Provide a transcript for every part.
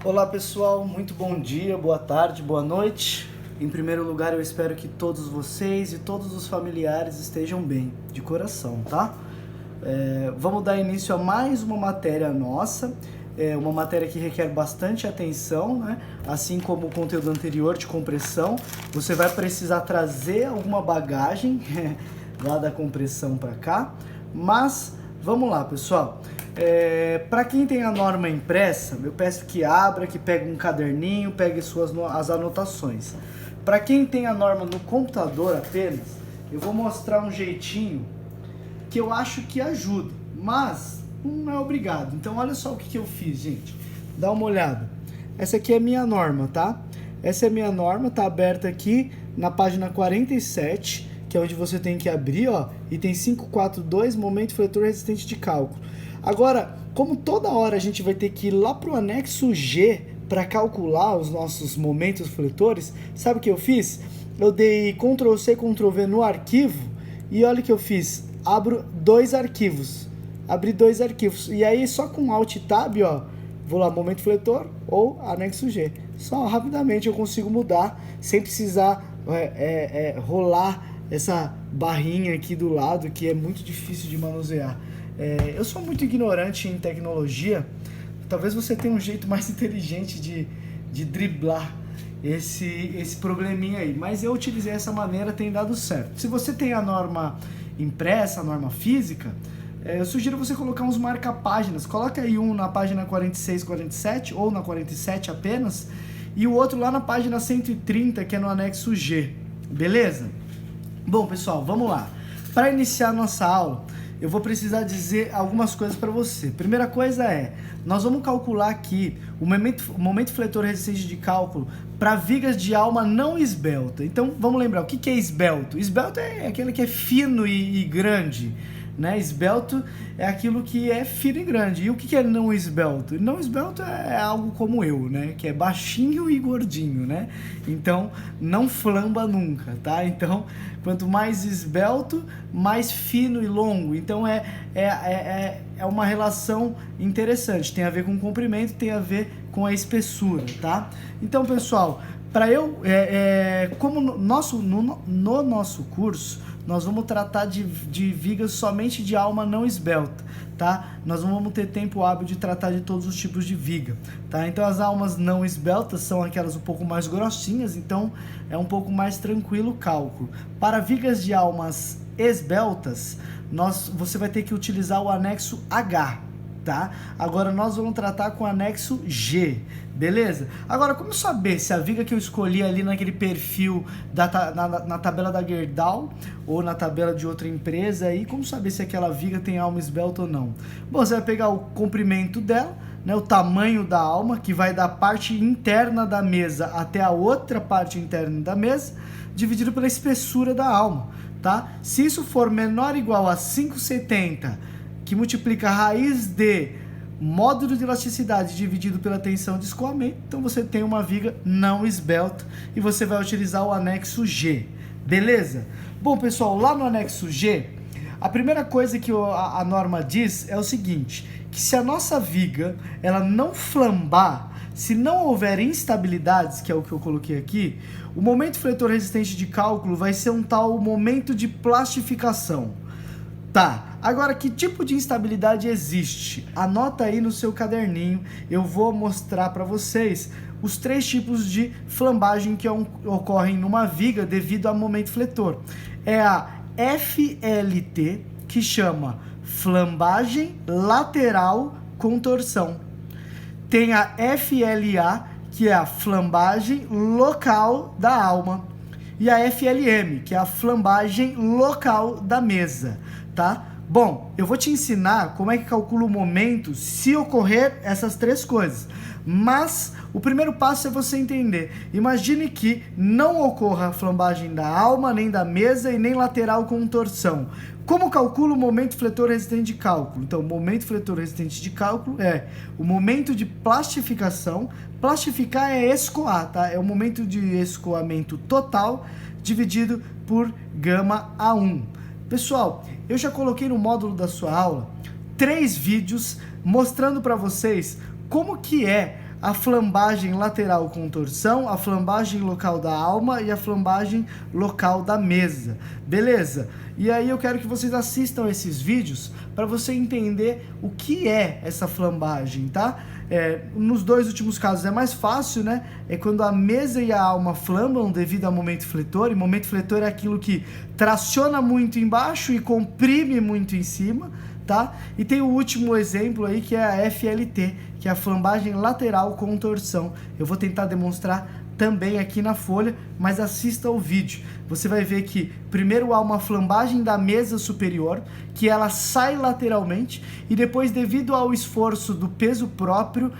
Olá pessoal, muito bom dia, boa tarde, boa noite. Em primeiro lugar, eu espero que todos vocês e todos os familiares estejam bem, de coração, tá? Vamos dar início a mais uma matéria nossa, uma matéria que requer bastante atenção, né? Assim como o conteúdo anterior de compressão, você vai precisar trazer alguma bagagem lá da compressão para cá, mas vamos lá, pessoal. Para quem tem a norma impressa, eu peço que abra, que pegue um caderninho, pegue as anotações. Para quem tem a norma no computador apenas, eu vou mostrar um jeitinho que eu acho que ajuda, mas não é obrigado. Então olha só o que eu fiz, gente. Dá uma olhada. Essa aqui é a minha norma, tá? Essa é a minha norma, tá aberta aqui na página 47, que é onde você tem que abrir, ó, item 542, momento fletor resistente de cálculo. Agora, como toda hora a gente vai ter que ir lá para o anexo G para calcular os nossos momentos fletores, sabe o que eu fiz? Eu dei Ctrl C, Ctrl V no arquivo e olha o que eu fiz. Abri dois arquivos. E aí só com Alt Tab, ó, vou lá, momento fletor ou anexo G. Só rapidamente eu consigo mudar sem precisar rolar essa barrinha aqui do lado que é muito difícil de manusear. Eu sou muito ignorante em tecnologia, talvez você tenha um jeito mais inteligente de driblar esse probleminha aí, mas eu utilizei essa maneira, tem dado certo. Se você tem a norma impressa, a norma física, eu sugiro você colocar uns marca-páginas, coloca aí um na página 46, 47 ou na 47 apenas, e o outro lá na página 130, que é no anexo G, beleza? Bom pessoal, vamos lá. Para iniciar a nossa aula, eu vou precisar dizer algumas coisas para você. Primeira coisa nós vamos calcular aqui o momento fletor resistente de cálculo para vigas de alma não esbelta. Então, vamos lembrar, o que é esbelto? Esbelto é aquele que é fino e grande, né? Esbelto é aquilo que é fino e grande. E o que é não esbelto? Não esbelto é algo como eu, né? Que é baixinho e gordinho, né? Então, não flamba nunca, tá? Então, quanto mais esbelto, mais fino e longo. Então, é uma relação interessante. Tem a ver com o comprimento, tem a ver com a espessura, tá? Então, pessoal, como no nosso curso, nós vamos tratar de vigas somente de alma não esbelta, tá? Nós não vamos ter tempo hábil de tratar de todos os tipos de viga, tá? Então as almas não esbeltas são aquelas um pouco mais grossinhas, então é um pouco mais tranquilo o cálculo. Para vigas de almas esbeltas, você vai ter que utilizar o anexo H, tá? Agora nós vamos tratar com o anexo G, beleza? Agora, como saber se a viga que eu escolhi ali naquele perfil na tabela da Gerdau ou na tabela de outra empresa aí, como saber se aquela viga tem alma esbelta ou não? Bom, você vai pegar o comprimento dela, né, o tamanho da alma, que vai da parte interna da mesa até a outra parte interna da mesa, dividido pela espessura da alma, tá? Se isso for menor ou igual a 5,70, que multiplica a raiz de módulo de elasticidade dividido pela tensão de escoamento, então você tem uma viga não esbelta e você vai utilizar o anexo G, beleza? Bom, pessoal, lá no anexo G, a primeira coisa que a norma diz é o seguinte, que se a nossa viga ela não flambar, se não houver instabilidades, que é o que eu coloquei aqui, o momento fletor resistente de cálculo vai ser um tal momento de plastificação. Tá, agora que tipo de instabilidade existe? Anota aí no seu caderninho, eu vou mostrar para vocês os 3 tipos de flambagem que ocorrem numa viga devido ao momento fletor. É a FLT, que chama flambagem lateral com torção. Tem a FLA, que é a flambagem local da alma. E a FLM, que é a flambagem local da mesa, tá? Bom, eu vou te ensinar como é que calcula o momento se ocorrer essas 3 coisas. Mas o primeiro passo é você entender. Imagine que não ocorra a flambagem da alma, nem da mesa e nem lateral com torção. Como calcula o momento fletor resistente de cálculo? Então, o momento fletor resistente de cálculo é o momento de plastificação. Plastificar é escoar, tá? É o momento de escoamento total dividido por gama A1. Pessoal, eu já coloquei no módulo da sua aula 3 vídeos mostrando para vocês como que é a flambagem lateral com torção, a flambagem local da alma e a flambagem local da mesa, beleza? E aí eu quero que vocês assistam esses vídeos para você entender o que é essa flambagem, tá? Nos dois últimos casos é mais fácil, né? É quando a mesa e a alma flambam devido ao momento fletor, e momento fletor é aquilo que traciona muito embaixo e comprime muito em cima, tá? E tem o último exemplo aí que é a FLT, que é a flambagem lateral com torção. Eu vou tentar demonstrar também aqui na folha, mas assista o vídeo. Você vai ver que primeiro há uma flambagem da mesa superior, que ela sai lateralmente, e depois, devido ao esforço do peso próprio,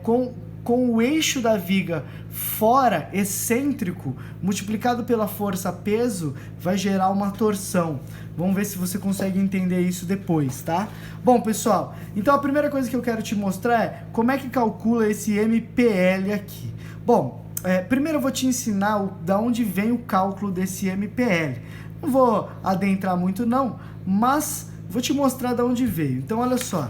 com o eixo da viga fora, excêntrico, multiplicado pela força peso, vai gerar uma torção. Vamos ver se você consegue entender isso depois, tá? Bom, pessoal, então a primeira coisa que eu quero te mostrar é como é que calcula esse MPL aqui. Bom, primeiro eu vou te ensinar da onde vem o cálculo desse MPL. Não vou adentrar muito não, mas vou te mostrar da onde veio. Então, olha só.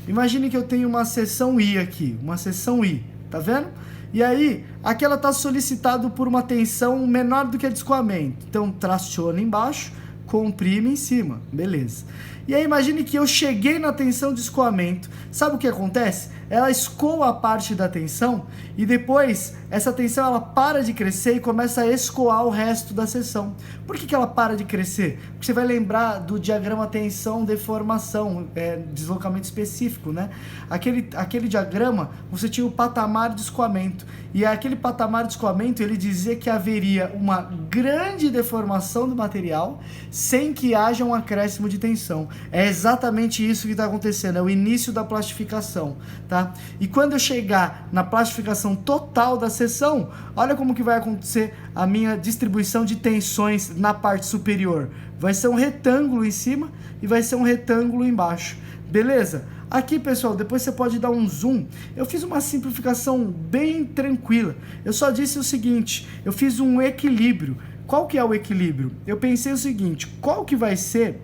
Imagine que eu tenho uma seção I aqui, uma seção I, tá vendo? E aí, aqui ela está solicitado por uma tensão menor do que a de escoamento. Então, traciona embaixo, comprime em cima, beleza. E aí imagine que eu cheguei na tensão de escoamento. Sabe o que acontece? Ela escoa a parte da tensão e depois essa tensão ela para de crescer e começa a escoar o resto da seção. Por que ela para de crescer? Porque você vai lembrar do diagrama tensão-deformação, deslocamento específico, né? Aquele diagrama, você tinha o patamar de escoamento. E aquele patamar de escoamento, ele dizia que haveria uma grande deformação do material sem que haja um acréscimo de tensão. É exatamente isso que está acontecendo, é o início da plastificação, tá? E quando eu chegar na plastificação total da seção, olha como que vai acontecer a minha distribuição de tensões na parte superior. Vai ser um retângulo em cima e vai ser um retângulo embaixo, beleza? Aqui, pessoal, depois você pode dar um zoom. Eu fiz uma simplificação bem tranquila. Eu só disse o seguinte, eu fiz um equilíbrio. Qual que é o equilíbrio? Eu pensei o seguinte, qual que vai ser...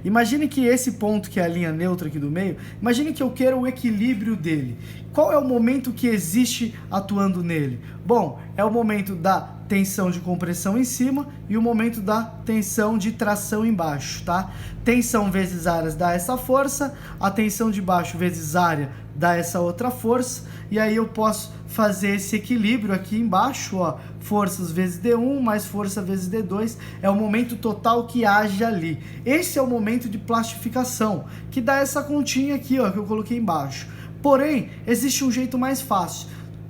imagine que esse ponto que é a linha neutra aqui do meio, imagine que eu quero o equilíbrio dele. Qual é o momento que existe atuando nele? Bom, é o momento da tensão de compressão em cima e o momento da tensão de tração embaixo, tá? Tensão vezes áreas dá essa força, a tensão de baixo vezes área dá essa outra força, e aí eu posso fazer esse equilíbrio aqui embaixo, ó, forças vezes D1 mais força vezes D2, é o momento total que age ali. Esse é o momento de plastificação, que dá essa continha aqui, ó, que eu coloquei embaixo. Porém, existe um jeito mais fácil.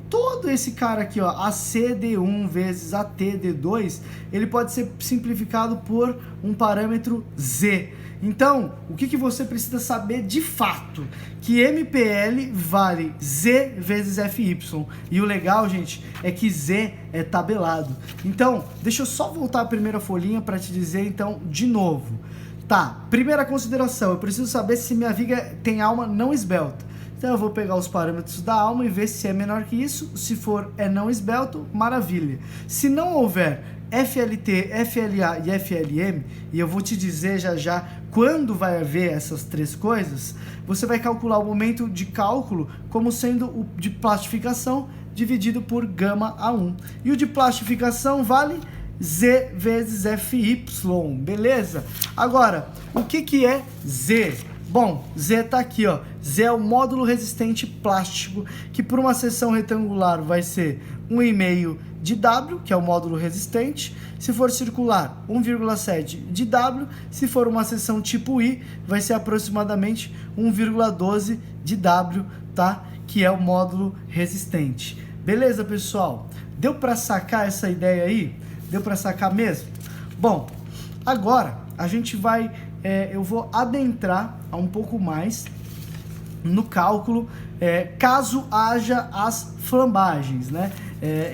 Todo esse cara aqui, ó, ACD1 vezes ATD2, ele pode ser simplificado por um parâmetro Z. Então, o que você precisa saber de fato? Que MPL vale Z vezes FY. E o legal, gente, é que Z é tabelado. Então, deixa eu só voltar a primeira folhinha para te dizer, então, de novo. Tá, primeira consideração, eu preciso saber se minha viga tem alma não esbelta. Então eu vou pegar os parâmetros da alma e ver se é menor que isso. Se for não esbelto, maravilha. Se não houver FLT, FLA e FLM, e eu vou te dizer já quando vai haver essas três coisas, você vai calcular o momento de cálculo como sendo o de plastificação dividido por gama A1. E o de plastificação vale Z vezes FY, beleza? Agora, o que é Z? Bom, Z tá aqui, ó. Z é o módulo resistente plástico, que por uma seção retangular vai ser 1,5 de W, que é o módulo resistente. Se for circular, 1,7 de W. Se for uma seção tipo I, vai ser aproximadamente 1,12 de W, tá? Que é o módulo resistente. Beleza, pessoal? Deu para sacar essa ideia aí? Deu para sacar mesmo? Bom, agora a gente vai... eu vou adentrar um pouco mais no cálculo, caso haja as flambagens, né?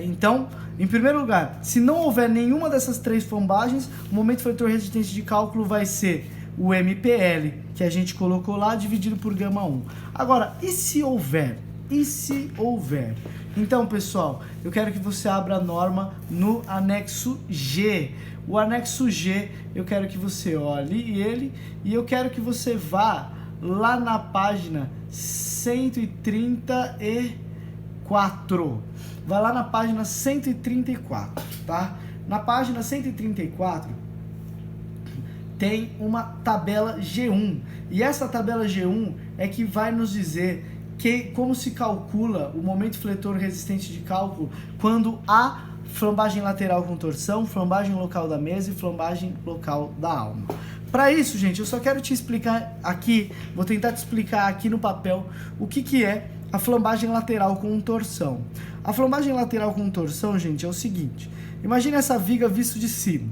Então, em primeiro lugar, se não houver nenhuma dessas três flambagens, o momento fletor resistente de cálculo vai ser o MPL, que a gente colocou lá, dividido por gama 1. Agora, e se houver? E se houver? Então, pessoal, eu quero que você abra a norma no anexo G. O anexo G, eu quero que você olhe ele e eu quero que você vá lá na página 134. Vai lá na página 134, tá? Na página 134 tem uma tabela G1. E essa tabela G1 é que vai nos dizer como se calcula o momento fletor resistente de cálculo quando há flambagem lateral com torção, flambagem local da mesa e flambagem local da alma. Para isso, gente, eu só quero te explicar aqui, vou tentar te explicar aqui no papel o que é a flambagem lateral com torção. A flambagem lateral com torção, gente, é o seguinte: imagine essa viga visto de cima.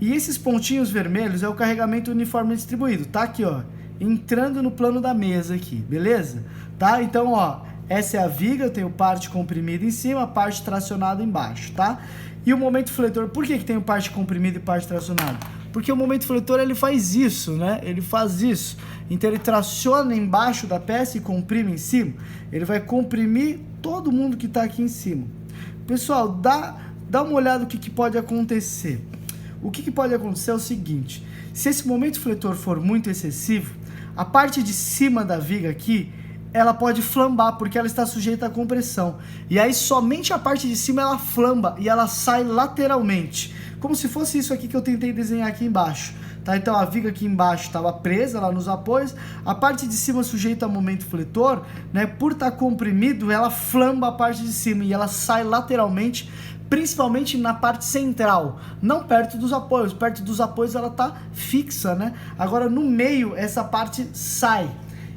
E esses pontinhos vermelhos é o carregamento uniforme distribuído, tá aqui, ó, entrando no plano da mesa aqui, beleza? Tá? Então, ó, essa é a viga, eu tenho parte comprimida em cima, parte tracionada embaixo, tá? E o momento fletor, por que tem parte comprimida e parte tracionada? Porque o momento fletor, ele faz isso, né? Ele faz isso. Então, ele traciona embaixo da peça e comprime em cima. Ele vai comprimir todo mundo que tá aqui em cima. Pessoal, dá uma olhada no que pode acontecer. O que pode acontecer é o seguinte: se esse momento fletor for muito excessivo, a parte de cima da viga aqui, ela pode flambar, porque ela está sujeita à compressão. E aí somente a parte de cima ela flamba e ela sai lateralmente. Como se fosse isso aqui que eu tentei desenhar aqui embaixo. Tá? Então a viga aqui embaixo estava presa lá nos apoios, a parte de cima sujeita a momento fletor, né? Por estar comprimido, ela flamba a parte de cima e ela sai lateralmente, principalmente na parte central, não perto dos apoios. Perto dos apoios ela está fixa, né? Agora no meio essa parte sai.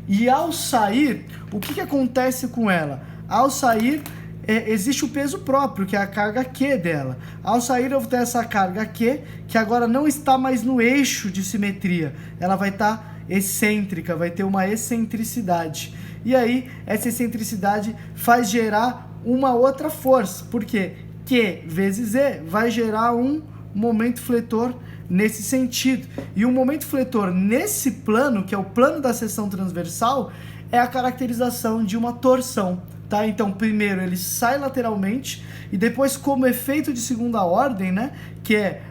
E ao sair, o que acontece com ela? Ao sair, existe o peso próprio, que é a carga Q dela. Ao sair, eu vou ter essa carga Q, que agora não está mais no eixo de simetria. Ela vai estar excêntrica, vai ter uma excentricidade. E aí, essa excentricidade faz gerar uma outra força. Por quê? Q vezes E vai gerar um momento fletor nesse sentido. E o momento fletor nesse plano, que é o plano da seção transversal, é a caracterização de uma torção, tá? Então, primeiro ele sai lateralmente e depois, como efeito de segunda ordem, né, que é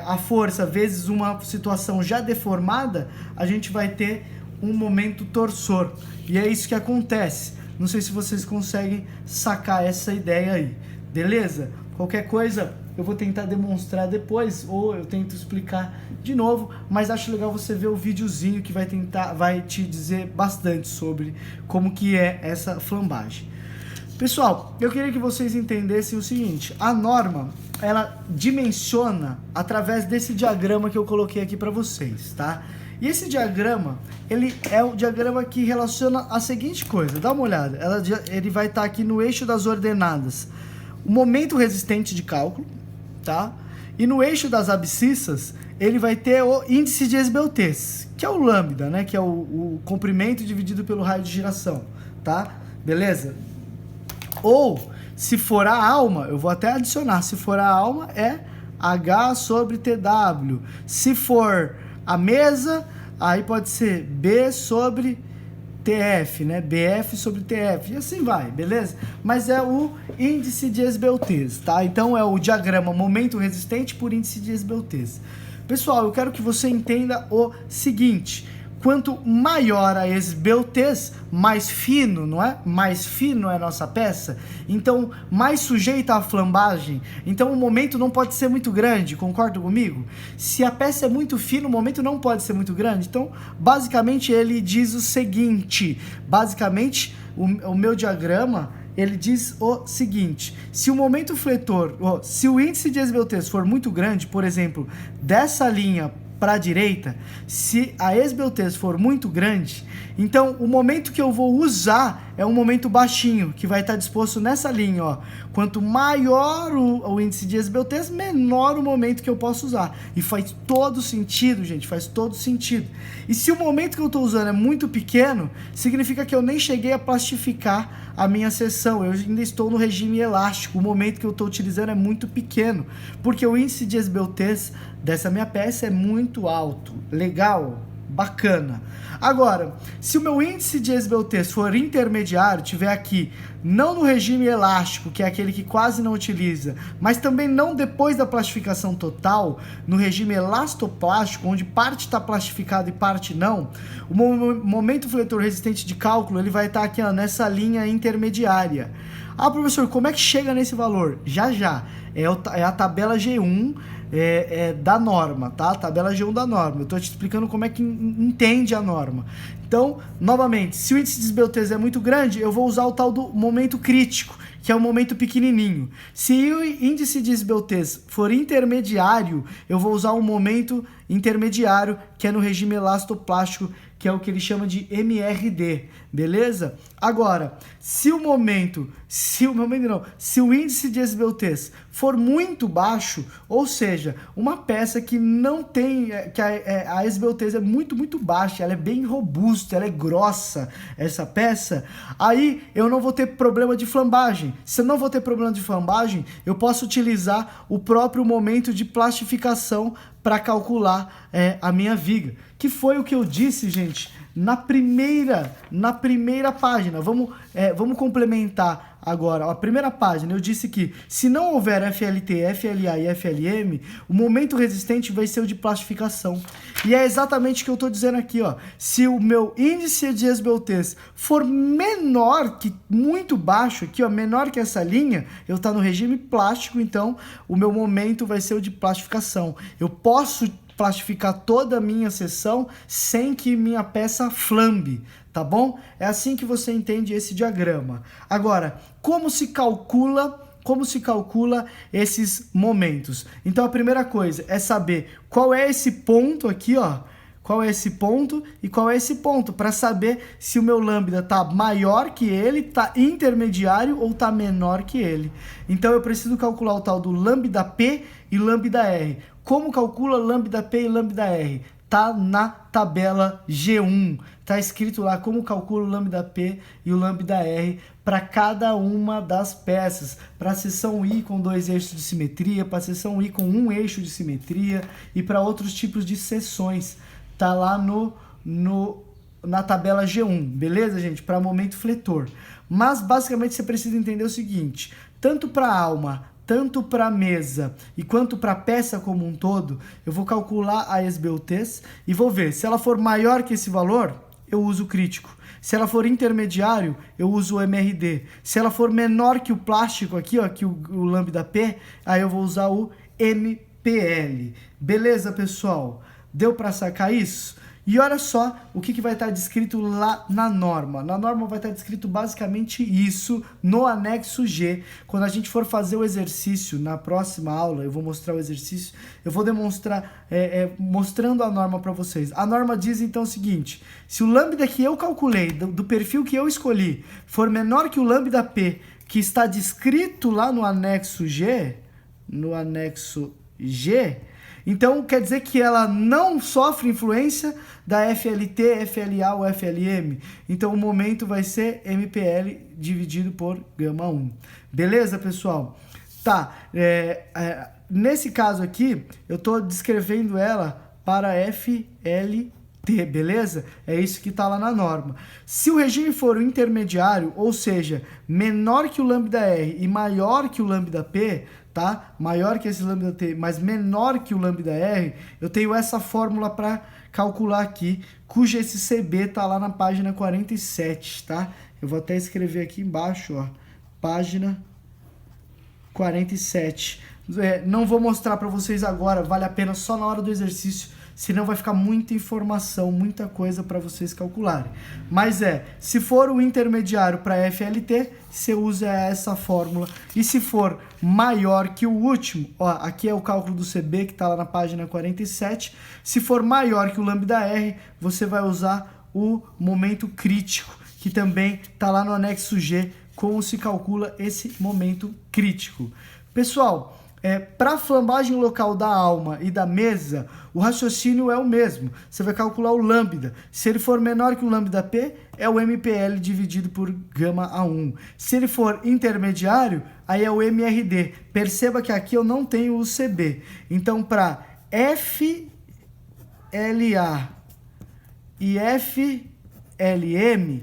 a força vezes uma situação já deformada, a gente vai ter um momento torsor. E é isso que acontece. Não sei se vocês conseguem sacar essa ideia aí. Beleza? Qualquer coisa eu vou tentar demonstrar depois, ou eu tento explicar de novo, mas acho legal você ver o videozinho que vai te dizer bastante sobre como que é essa flambagem. Pessoal, eu queria que vocês entendessem o seguinte: a norma, ela dimensiona através desse diagrama que eu coloquei aqui para vocês, tá? E esse diagrama, ele é o diagrama que relaciona a seguinte coisa, dá uma olhada, ele vai estar aqui no eixo das ordenadas, o momento resistente de cálculo, tá? E no eixo das abscissas, ele vai ter o índice de esbeltez, que é o lambda, né? Que é o comprimento dividido pelo raio de giração, tá? Beleza? Ou, se for a alma, eu vou até adicionar, se for a alma é H sobre TW. Se for a mesa, aí pode ser B sobre TF, né? BF sobre TF, e assim vai, beleza? Mas é o índice de esbeltez, tá? Então é o diagrama momento resistente por índice de esbeltez. Pessoal, eu quero que você entenda o seguinte: quanto maior a esbeltez, mais fino, não é? Mais fino é a nossa peça, então mais sujeita à flambagem. Então o momento não pode ser muito grande, concorda comigo? Se a peça é muito fina, o momento não pode ser muito grande. Então, basicamente, ele diz o seguinte, basicamente, o meu diagrama, ele diz o seguinte: se o momento fletor, se o índice de esbeltez for muito grande, por exemplo, dessa linha para a direita, se a esbeltez for muito grande, então o momento que eu vou usar é um momento baixinho, que vai estar disposto nessa linha, ó. Quanto maior o índice de esbeltez, menor o momento que eu posso usar. E faz todo sentido, gente, faz todo sentido. E se o momento que eu estou usando é muito pequeno, significa que eu nem cheguei a plastificar a minha seção, eu ainda estou no regime elástico, o momento que eu estou utilizando é muito pequeno, porque o índice de esbeltez dessa minha peça é muito alto. Legal? Bacana. Agora, se o meu índice de SBUTs for intermediário, tiver aqui não no regime elástico, que é aquele que quase não utiliza, mas também não depois da plastificação total, no regime elastoplástico, onde parte está plastificado e parte não, o momento fletor resistente de cálculo ele vai estar aqui ó, nessa linha intermediária. Ah, professor, como é que chega nesse valor? Já. É a tabela G1 da norma, tá? Tabela G1 da norma. Eu tô te explicando como é que entende a norma. Então, novamente, se o índice de SBUTs é muito grande, eu vou usar o tal do momento crítico, que é o momento pequenininho. Se o índice de SBUTs for intermediário, eu vou usar um momento intermediário, que é no regime elastoplástico, que é o que ele chama de MRD, beleza? Agora, se o índice de SBUTs for muito baixo, ou seja, uma peça que não tem, que a SBUTs é muito baixa, ela é bem robusta, ela é grossa, essa peça, aí eu não vou ter problema de flambagem. Se eu não vou ter problema de flambagem, eu posso utilizar o próprio momento de plastificação para calcular a minha viga, que foi o que eu disse, gente, na primeira página. Vamos complementar agora. A primeira página eu disse que se não houver FLT, FLA e FLM, o momento resistente vai ser o de plastificação. E é exatamente o que eu estou dizendo aqui, ó. Se o meu índice de SBUTs for menor, que muito baixo aqui, ó, menor que essa linha, eu estou no regime plástico, então o meu momento vai ser o de plastificação. Eu posso plastificar toda a minha seção sem que minha peça flambe, tá bom? É assim que você entende esse diagrama. Agora, como se calcula esses momentos? Então a primeira coisa é saber qual é esse ponto aqui, ó. Qual é esse ponto e qual é esse ponto, para saber se o meu lambda tá maior que ele, tá intermediário ou tá menor que ele. Então eu preciso calcular o tal do lambda P e lambda R. Como calcula lambda P e lambda R? Tá na tabela G1. Tá escrito lá como calcula o lambda P e o lambda R para cada uma das peças. Para a seção I com 2 eixos de simetria, para a seção I com 1 eixo de simetria e para outros tipos de seções. Tá lá na tabela G1, beleza, gente? Para momento fletor. Mas basicamente você precisa entender o seguinte: tanto para a alma, tanto para a mesa e quanto para a peça como um todo, eu vou calcular a SBUTs e vou ver se ela for maior que esse valor, eu uso o crítico. Se ela for intermediário, eu uso o MRD. Se ela for menor que o plástico aqui, ó, que o lambda P, aí eu vou usar o MPL. Beleza, pessoal? Deu para sacar isso? E olha só o que vai estar descrito lá na norma. Na norma vai estar descrito basicamente isso no anexo G. Quando a gente for fazer o exercício na próxima aula, eu vou mostrar o exercício, eu vou demonstrar, mostrando a norma para vocês. A norma diz então o seguinte: se o lambda que eu calculei, do perfil que eu escolhi, for menor que o lambda P, que está descrito lá no anexo G, então quer dizer que ela não sofre influência da FLT, FLA ou FLM. Então o momento vai ser MPL dividido por γ1. Beleza, pessoal? Tá, nesse caso aqui, eu estou descrevendo ela para FLT, beleza? É isso que está lá na norma. Se o regime for o intermediário, ou seja, menor que o lambda R e maior que o lambda P, tá? Maior que esse lambda T, mas menor que o lambda R, eu tenho essa fórmula para calcular aqui, cuja esse CB tá lá na página 47, tá? Eu vou até escrever aqui embaixo, ó, página 47. Não vou mostrar para vocês agora, vale a pena só na hora do exercício, senão vai ficar muita informação, muita coisa para vocês calcularem. Mas se for o intermediário para FLT, você usa essa fórmula. E se for maior que o último, ó, aqui é o cálculo do CB que está lá na página 47. Se for maior que o lambda R, você vai usar o momento crítico, que também está lá no anexo G, como se calcula esse momento crítico. Pessoal, para a flambagem local da alma e da mesa, o raciocínio é o mesmo. Você vai calcular o lambda. Se ele for menor que o lambda P, é o MPL dividido por γ1. Se ele for intermediário, aí é o MRD. Perceba que aqui eu não tenho o CB. Então, para FLA e FLM,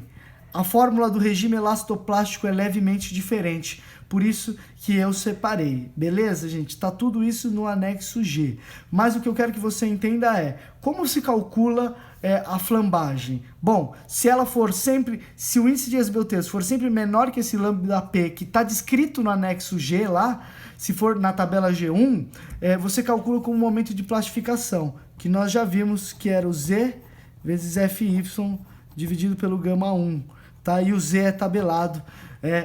a fórmula do regime elastoplástico é levemente diferente. Por isso que eu separei, beleza, gente? Tá tudo isso no anexo G. Mas o que eu quero que você entenda é como se calcula a flambagem. Bom, se ela for sempre, se o índice de esbeltez for sempre menor que esse lambda P que está descrito no anexo G lá, se for na tabela G1, você calcula como momento de plastificação, que nós já vimos que era o Z vezes FY dividido pelo gama 1, tá? E o Z é tabelado,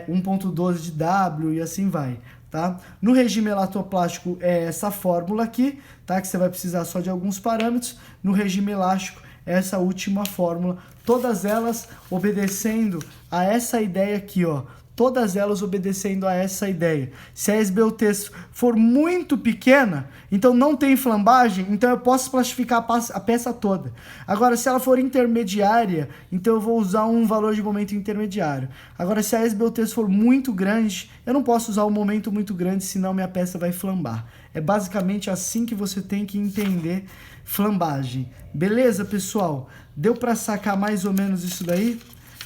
1.12 de W e assim vai, tá? No regime elastoplástico é essa fórmula aqui, tá? Que você vai precisar só de alguns parâmetros. No regime elástico é essa última fórmula, todas elas obedecendo a essa ideia aqui, ó. Todas elas obedecendo a essa ideia. Se a esbeltez for muito pequena, então não tem flambagem, então eu posso plastificar a peça toda. Agora, se ela for intermediária, então eu vou usar um valor de momento intermediário. Agora, se a esbeltez for muito grande, eu não posso usar um momento muito grande, senão minha peça vai flambar. É basicamente assim que você tem que entender flambagem. Beleza, pessoal? Deu para sacar mais ou menos isso daí?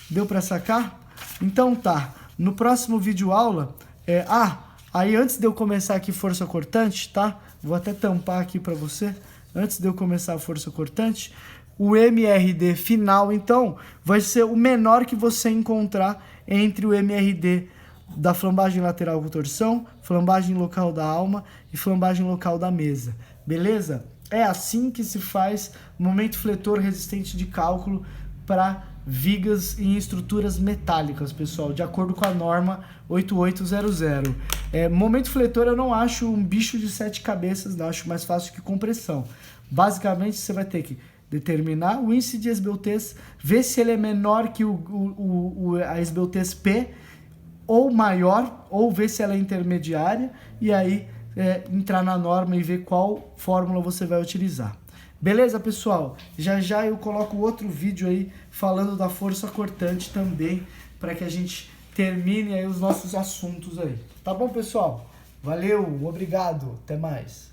Deu para sacar? Então tá. No próximo vídeo aula, aí antes de eu começar aqui força cortante, tá? Vou até tampar aqui para você. Antes de eu começar a força cortante, o MRD final, então, vai ser o menor que você encontrar entre o MRD da flambagem lateral com torção, flambagem local da alma e flambagem local da mesa. Beleza? É assim que se faz momento fletor resistente de cálculo para vigas em estruturas metálicas, pessoal, de acordo com a norma 8800. Momento fletor eu não acho um bicho de 7 cabeças, não, acho mais fácil que compressão. Basicamente, você vai ter que determinar o índice de esbeltez, ver se ele é menor que a esbeltez P, ou maior, ou ver se ela é intermediária, e aí entrar na norma e ver qual fórmula você vai utilizar. Beleza, pessoal? Já já eu coloco outro vídeo aí falando da força cortante também, para que a gente termine aí os nossos assuntos aí. Tá bom, pessoal? Valeu, obrigado, até mais.